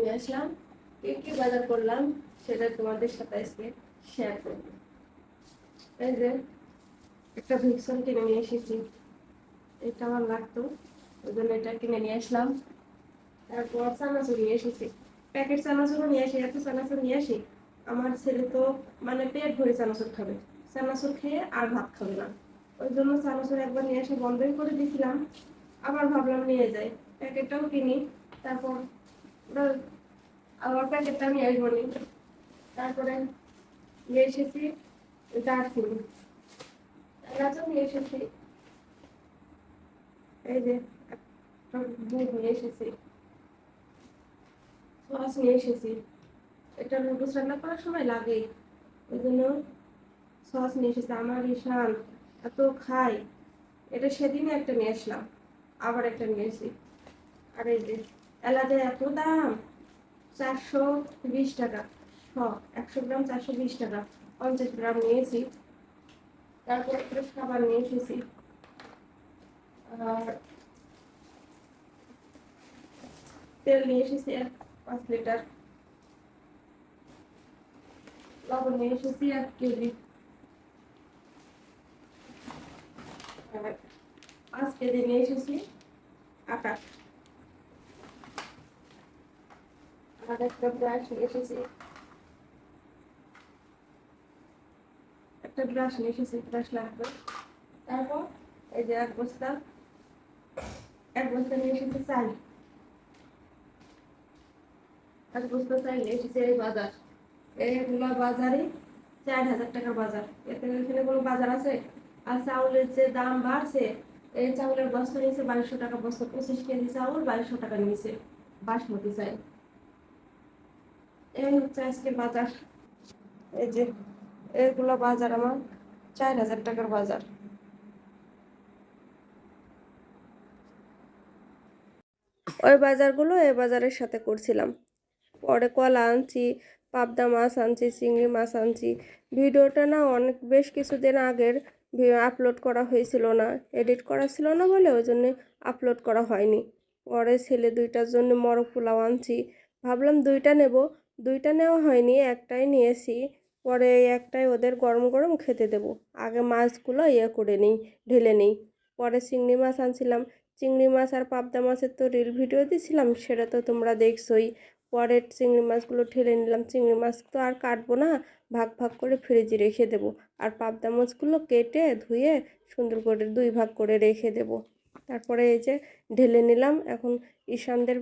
নিয়ে আসলাম, কি বাজার করলাম সেটা তোমাদের সাথে আজকে শেয়ার করব। এই যে একটা ভিক্সন কিনে নিয়ে এসেছি, এটা আমার লাগতো, ওই জন্য এটা কিনে নিয়ে আসলাম। তারপর চানাচুর নিয়ে এসেছি, প্যাকেট চানাচুরও নিয়ে আসি, এত চানাচুর নিয়ে আসি। আমার ছেলে তো মানে পেট ভরে চানাচুর খাবে, চানাচুর খেয়ে আর ভাত খাবে না। ওই জন্য চানাচুর একবার নিয়ে এসে বন্ধই করে দিয়েছিলাম, আবার ভাবলাম নিয়ে যাই, প্যাকেটটাও কিনি। তারপর আবার প্যাকেটটা নিয়ে আসবো নি। তারপরে নিয়ে এসেছি দারচিনি, এলাচও নিয়ে এসেছি। এই যে দুধ নিয়ে এসেছি, সস নিয়ে এসেছি। এটা নুডলস রান্না করার সময় লাগে, ওই জন্য সস নিয়ে এসেছি। আমার ঈশান এত খাই, এটা সেদিনই একটা নিয়ে আসলাম, আবার একটা নিয়ে এসেছি। আর এই যে এলাচের এত দাম, 420 টাকা। 100 গ্রাম 420 টাকা, 50 গ্রাম নিয়েছি। তারপর একটু সাবান নিয়ে এসেছি, আর তেল নিয়ে এসেছি 5 লিটার, লবণ নিয়ে এসেছি 1 কেজি, আর 5 কেজি নিয়ে এসেছি আটা। আর একটা ব্রাশ নিয়ে এসেছি, ব্রাশ লাগবে। তারপর এই যে এক বস্তা নিয়ে এসেছি চাল, নিয়ে এসেছি। এই বাজার, এইগুলো বাজারে 4,000 টাকার বাজার, এতে এখানে কোনো বাজার আছে? আর চাউলের যে দাম বাড়ছে, এই চাউলের বস্তা নিয়েছে 2200 টাকা বস্তা, 25 কেজি চাউল 2200 টাকা নিয়েছে, বাসমতি চাল। এই হচ্ছে আজকে বাজার। এই যে এগুলো বাজার আমার 4,000 টাকার বাজার। ওই বাজারগুলো এই বাজারের সাথে করছিলাম। পরে কলা আনছি, পাবদা মাছ আনছি, চিংড়ি মাছ আনছি। ভিডিওটা না অনেক বেশ কিছুদিন আগের আপলোড করা হয়েছিল না, এডিট করা ছিল না বলে ওই জন্য আপলোড করা হয়নি। পরে ছেলে দুইটার জন্য মোরগ পোলাও আনছি, ভাবলাম দুইটা নেব, দুইটা নেওয়া হয়নি, একটাই নিয়েছি। পরে এই একটাই ওদের গরম গরম খেতে দেব, আগে মাছগুলো করে নিই, ঢেলে নিই। পরে চিংড়ি মাছ আনছিলাম, চিংড়ি মাছ আর পাবদা মাছের তো রিল ভিডিও দিয়েছিলাম, সেটা তো তোমরা দেখছোই। পরে চিংড়ি মাছগুলো ঢেলে নিলাম, চিংড়ি মাছ তো আর কাটবো না, ভাগ ভাগ করে ফ্রিজে রেখে দেবো। আর পাবদা মাছগুলো কেটে ধুয়ে সুন্দর করে 2 ভাগ করে রেখে দেব। তারপরে এই যে ঢেলে নিলাম, এখন ঈশানদের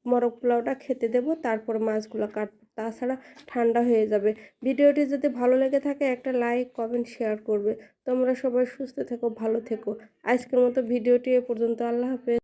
মোরগ পোলাওটা খেতে দেব, তারপর মাছগুলো কাটবো, তাছাড়া ঠান্ডা হয়ে যাবে। ভিডিওটি যদি ভালো লেগে থাকে একটা লাইক কমেন্ট শেয়ার করবে। তোমরা সবাই সুস্থ থেকো, ভালো থেকো। আজকের মতো ভিডিওটি এ পর্যন্ত, আল্লাহ হাফেজ।